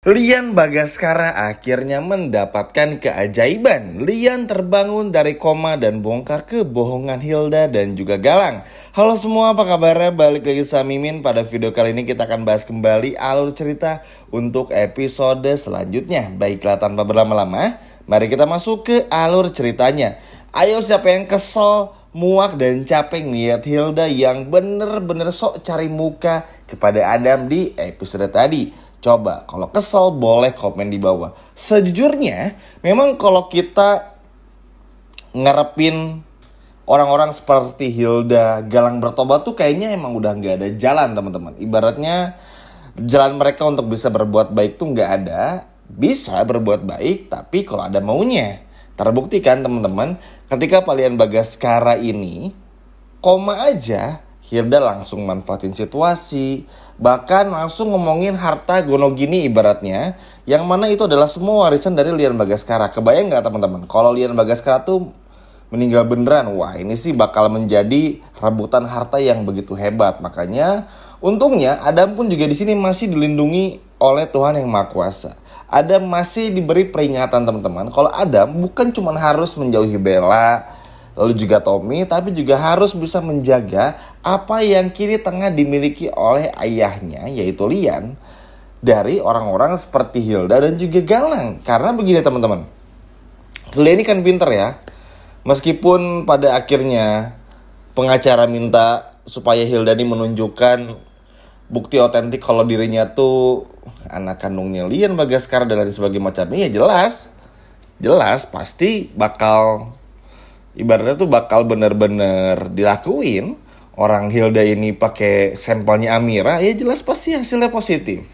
Lian Bagaskara akhirnya mendapatkan keajaiban. Lian terbangun dari koma dan bongkar kebohongan Hilda dan juga Galang. Halo semua, apa kabarnya? Balik lagi sama Mimin. Pada video kali ini kita akan bahas kembali alur cerita untuk episode selanjutnya. Baiklah, tanpa berlama-lama, mari kita masuk ke alur ceritanya. Ayo, siapa yang kesel, muak dan capek ngeliat Hilda yang bener-bener sok cari muka kepada Adam di episode tadi? Coba, kalau kesel boleh komen di bawah. Sejujurnya, memang kalau kita ngarepin orang-orang seperti Hilda, Galang bertobat tuh kayaknya emang udah gak ada jalan, teman-teman. Ibaratnya jalan mereka untuk bisa berbuat baik tuh gak ada. Bisa berbuat baik, tapi kalau ada maunya. Terbukti kan, teman-teman, ketika Lian Bagaskara ini koma aja, Hilda langsung manfaatin situasi, bahkan langsung ngomongin harta gonogini ibaratnya, yang mana itu adalah semua warisan dari Lian Bagaskara. Kebayang gak teman-teman, kalau Lian Bagaskara tuh meninggal beneran, wah ini sih bakal menjadi rebutan harta yang begitu hebat. Makanya untungnya Adam pun juga di sini masih dilindungi oleh Tuhan Yang Maha Kuasa. Adam masih diberi peringatan, teman-teman, kalau Adam bukan cuma harus menjauhi Bella, lalu juga Tommy, tapi juga harus bisa menjaga apa yang kini tengah dimiliki oleh ayahnya, yaitu Lian, dari orang-orang seperti Hilda dan juga Galang. Karena begini teman-teman, Lian ini kan pinter ya. Meskipun pada akhirnya pengacara minta supaya Hilda ini menunjukkan bukti otentik kalau dirinya tuh anak kandungnya Lian Bagaskara dan lain sebagainya macamnya, ya jelas pasti bakal, ibaratnya tuh bakal bener-bener dilakuin. Orang Hilda ini pakai sampelnya Amira, ya jelas pasti hasilnya positif.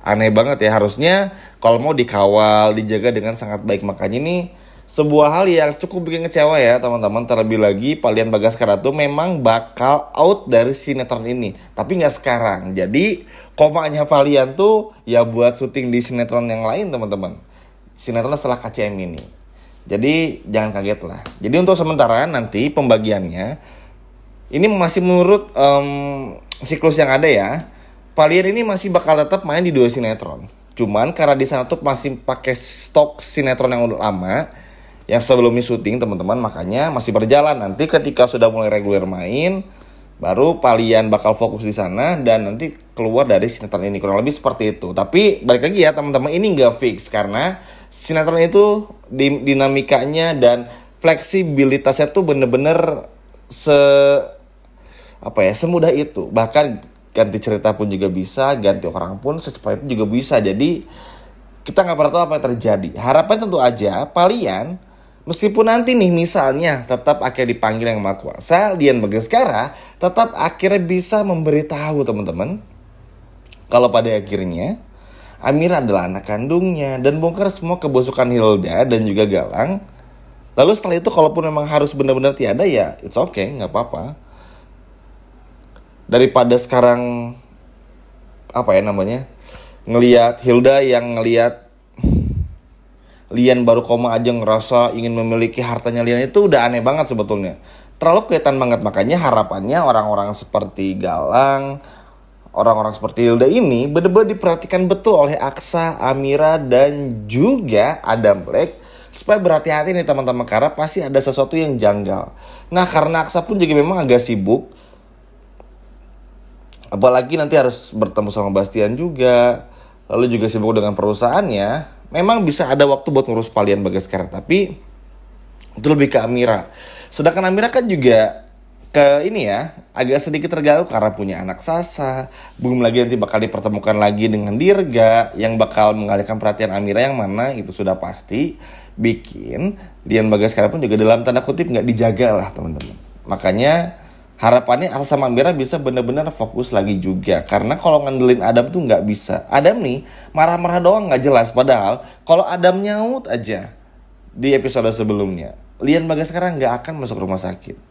Aneh banget ya, harusnya kalau mau dikawal, dijaga dengan sangat baik. Makanya ini sebuah hal yang cukup bikin kecewa ya teman-teman. Terlebih lagi Lian Bagaskara tuh memang bakal out dari sinetron ini, tapi gak sekarang. Jadi komanya Lian tuh ya buat syuting di sinetron yang lain teman-teman. Sinetron setelah KCM ini. Jadi jangan kaget lah. Jadi untuk sementara nanti pembagiannya ini masih menurut siklus yang ada ya. Lian ini masih bakal tetap main di 2 sinetron. Cuman karena di sana tuh masih pakai stok sinetron yang udah lama, yang sebelumnya syuting teman-teman, makanya masih berjalan. Nanti ketika sudah mulai reguler main, baru Lian bakal fokus di sana dan nanti keluar dari sinetron ini, kurang lebih seperti itu. Tapi balik lagi ya teman-teman, ini nggak fix karena sinetron itu dinamikanya dan fleksibilitasnya tuh bener-bener semudah itu. Bahkan ganti cerita pun juga bisa, ganti orang pun secepat itu juga bisa. Jadi kita nggak pernah tahu apa yang terjadi. Harapan tentu aja Lian, meskipun nanti nih misalnya tetap akhirnya dipanggil Yang Maha Kuasa, Lian Bagaskara tetap akhirnya bisa memberitahu teman-teman kalau pada akhirnya Amira adalah anak kandungnya dan bongkar semua kebusukan Hilda dan juga Galang. Lalu setelah itu kalaupun memang harus benar-benar tiada, ya it's okay, gak apa-apa. Daripada sekarang ngelihat Hilda yang ngelihat Lian baru koma aja ngerasa ingin memiliki hartanya Lian, itu udah aneh banget sebetulnya. Terlalu kelihatan banget. Makanya harapannya orang-orang seperti Galang, orang-orang seperti Hilda ini benar-benar diperhatikan betul oleh Aksa, Amira, dan juga Adam Black, supaya berhati-hati nih teman-teman, karena pasti ada sesuatu yang janggal. Nah karena Aksa pun juga memang agak sibuk, apalagi nanti harus bertemu sama Bastian juga, lalu juga sibuk dengan perusahaannya, memang bisa ada waktu buat ngurus Lian Bagaskara, tapi itu lebih ke Amira. Sedangkan Amira kan juga agak sedikit terganggu karena punya anak Sasa. Belum lagi nanti bakal dipertemukan lagi dengan Dirga yang bakal mengalihkan perhatian Amira, yang mana itu sudah pasti bikin Lian Bagaskara pun juga dalam tanda kutip gak dijaga lah teman-teman. Makanya harapannya Aksa sama Amira bisa benar-benar fokus lagi juga. Karena kalau ngandelin Adam tuh gak bisa. Adam nih marah-marah doang gak jelas. Padahal kalau Adam nyaut aja di episode sebelumnya, Lian Bagaskara gak akan masuk rumah sakit.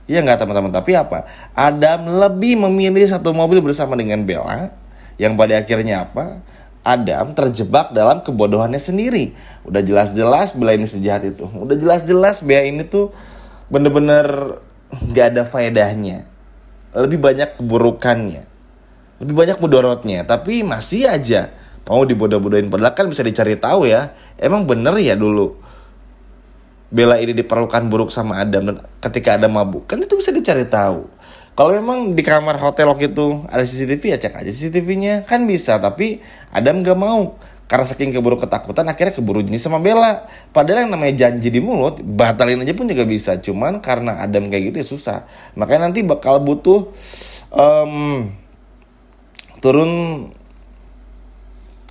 Iya gak teman-teman? Tapi apa? Adam lebih memilih satu mobil bersama dengan Bella, yang pada akhirnya apa? Adam terjebak dalam kebodohannya sendiri. Udah jelas-jelas Bella ini sejahat itu. Udah jelas-jelas Bella ini tuh bener-bener gak ada faedahnya. Lebih banyak keburukannya, lebih banyak mudorotnya. Tapi masih aja mau dibodoh-bodohin. Padahal kan bisa dicari tahu ya, emang bener ya dulu Bella ini diperlukan buruk sama Adam, dan ketika Adam mabuk kan itu bisa dicari tahu. Kalau memang di kamar hotel waktu itu ada CCTV ya cek aja CCTV-nya, kan bisa. Tapi Adam gak mau karena saking keburu ketakutan akhirnya keburu jenis sama Bella. Padahal yang namanya janji di mulut batalin aja pun juga bisa, cuman karena Adam kayak gitu ya susah. Makanya nanti bakal butuh turun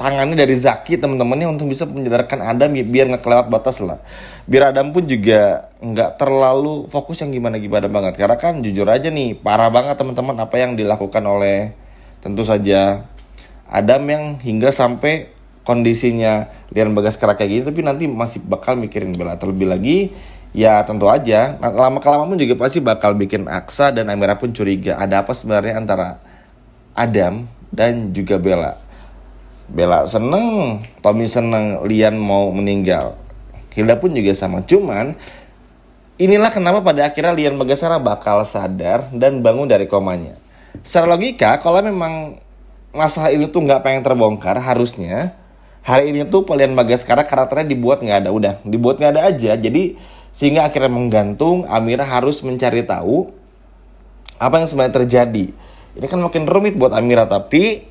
tangannya dari Zaki teman-temannya untuk bisa menyadarkan Adam biar nggak kelewat batas lah. Biar Adam pun juga nggak terlalu fokus yang gimana-gimana banget. Karena kan jujur aja nih parah banget teman-teman apa yang dilakukan oleh tentu saja Adam yang hingga sampai kondisinya Lian Bagaskara kayak gini, tapi nanti masih bakal mikirin Bella. Terlebih lagi ya tentu aja lama-kelamaan pun juga pasti bakal bikin Aksa dan Amira pun curiga ada apa sebenarnya antara Adam dan juga Bella. Bella seneng, Tommy seneng Lian mau meninggal, Hilda pun juga sama. Cuman inilah kenapa pada akhirnya Lian Bagaskara bakal sadar dan bangun dari komanya. Secara logika kalau memang masalah ini tuh nggak pengen terbongkar, harusnya hari ini tuh Lian Bagaskara karakternya dibuat nggak ada, udah dibuat nggak ada aja. Jadi sehingga akhirnya menggantung Amira harus mencari tahu apa yang sebenarnya terjadi. Ini kan makin rumit buat Amira. Tapi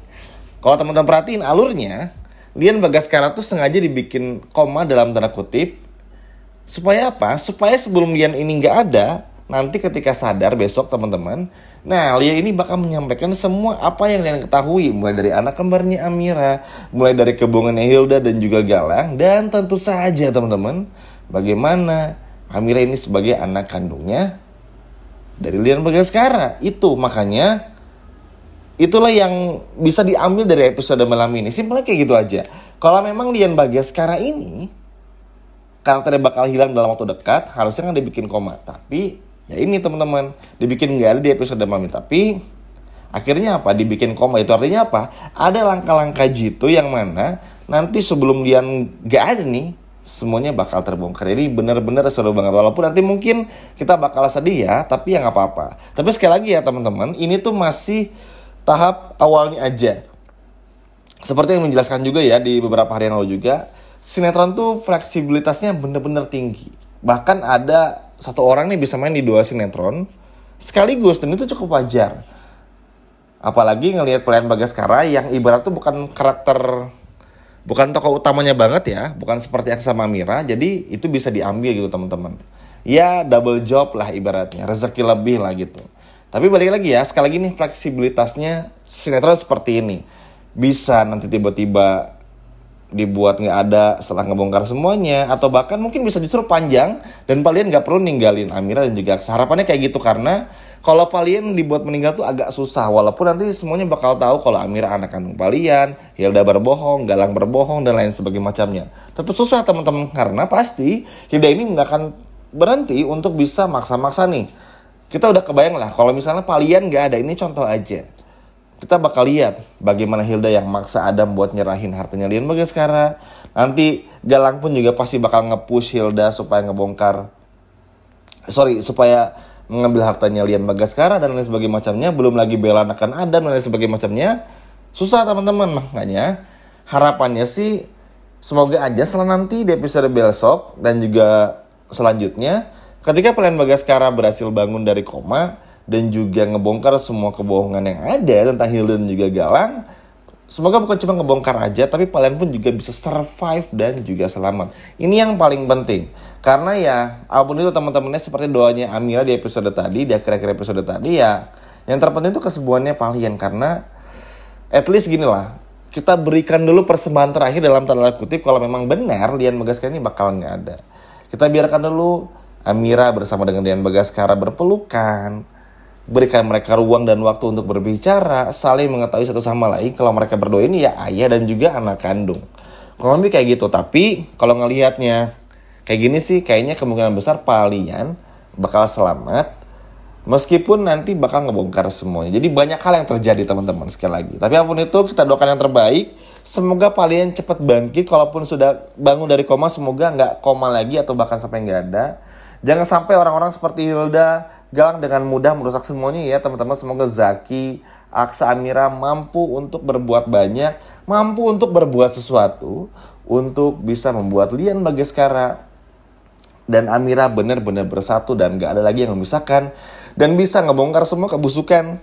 kalau teman-teman perhatiin alurnya, Lian Bagaskara tuh sengaja dibikin koma dalam tanda kutip. Supaya apa? Supaya sebelum Lian ini nggak ada, nanti ketika sadar besok teman-teman, nah Lian ini bakal menyampaikan semua apa yang Lian ketahui. Mulai dari anak kembarnya Amira, mulai dari kebohongannya Hilda dan juga Galang. Dan tentu saja teman-teman, bagaimana Amira ini sebagai anak kandungnya dari Lian Bagaskara. Itu makanya itulah yang bisa diambil dari episode malam ini. Simpelnya kayak gitu aja. Kalau memang Lian Bagaskara ini karakternya bakal hilang dalam waktu dekat, harusnya kan dibikin koma. Tapi ya ini teman-teman, dibikin nggak ada di episode malam ini. Tapi akhirnya apa? Dibikin koma. Itu artinya apa? Ada langkah-langkah jitu yang mana nanti sebelum Lian nggak ada nih, semuanya bakal terbongkar. Jadi benar-benar seru banget. Walaupun nanti mungkin kita bakal sedih ya, tapi ya nggak apa-apa. Tapi sekali lagi ya teman-teman, ini tuh masih tahap awalnya aja. Seperti yang menjelaskan juga ya di beberapa hari yang lalu juga, sinetron tuh fleksibilitasnya bener-bener tinggi. Bahkan ada satu orang nih bisa main di 2 sinetron sekaligus, dan itu cukup wajar. Apalagi ngelihat Lian Bagaskara yang ibarat tuh bukan karakter, bukan tokoh utamanya banget ya, bukan seperti Aksa sama Amira. Jadi itu bisa diambil gitu teman-teman. Ya double job lah ibaratnya, rezeki lebih lah gitu. Tapi balik lagi ya, sekali lagi nih fleksibilitasnya sinetron seperti ini. Bisa nanti tiba-tiba dibuat nggak ada setelah ngebongkar semuanya. Atau bahkan mungkin bisa justru panjang dan kalian nggak perlu ninggalin Amira dan juga Aksa. Harapannya kayak gitu, karena kalau kalian dibuat meninggal tuh agak susah. Walaupun nanti semuanya bakal tahu kalau Amira anak kandung kalian, Hilda berbohong, Galang berbohong, dan lain sebagainya macamnya. Tetap susah teman-teman, karena pasti Hilda ini nggak akan berhenti untuk bisa maksa-maksa nih. Kita udah kebayang lah kalau misalnya kalian gak ada, ini contoh aja. Kita bakal lihat bagaimana Hilda yang maksa Adam buat nyerahin hartanya Lian Bagaskara. Nanti Galang pun juga pasti bakal nge-push Hilda supaya supaya mengambil hartanya Lian Bagaskara dan lain sebagainya macamnya. Belum lagi Bella akan Adam dan lain sebagainya macamnya. Susah teman-teman. Makanya harapannya sih semoga aja setelah nanti di episode besok dan juga selanjutnya, ketika Lian Bagaskara berhasil bangun dari koma dan juga ngebongkar semua kebohongan yang ada tentang Hilda dan juga Galang, semoga bukan cuma ngebongkar aja, tapi kalian pun juga bisa survive dan juga selamat. Ini yang paling penting. Karena ya, apapun itu teman-temannya seperti doanya Amira di episode tadi, di akhir-akhir episode tadi ya, yang terpenting itu kesembuhannya kalian. Karena at least gini lah, kita berikan dulu persembahan terakhir dalam tanda kutip kalau memang benar Lian Bagaskara ini bakal nggak ada. Kita biarkan dulu Amira bersama dengan Lian Bagaskara berpelukan, berikan mereka ruang dan waktu untuk berbicara, saling mengetahui satu sama lain kalau mereka berdua ini ya ayah dan juga anak kandung. Kalau lebih kayak gitu. Tapi kalau ngelihatnya kayak gini sih, kayaknya kemungkinan besar Lian bakal selamat, meskipun nanti bakal ngebongkar semuanya. Jadi banyak hal yang terjadi teman-teman sekali lagi. Tapi apapun itu kita doakan yang terbaik. Semoga Lian cepat bangkit. Kalaupun sudah bangun dari koma, semoga nggak koma lagi atau bahkan sampai nggak ada. Jangan sampai orang-orang seperti Hilda, Galang dengan mudah merusak semuanya ya teman-teman. Semoga Zaki, Aksa Amira mampu untuk berbuat banyak, mampu untuk berbuat sesuatu, untuk bisa membuat Lian Bagescara dan Amira benar-benar bersatu dan gak ada lagi yang memisahkan, dan bisa ngebongkar semua kebusukan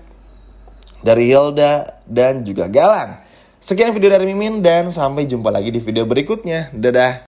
dari Hilda dan juga Galang. Sekian video dari Mimin dan sampai jumpa lagi di video berikutnya. Dadah.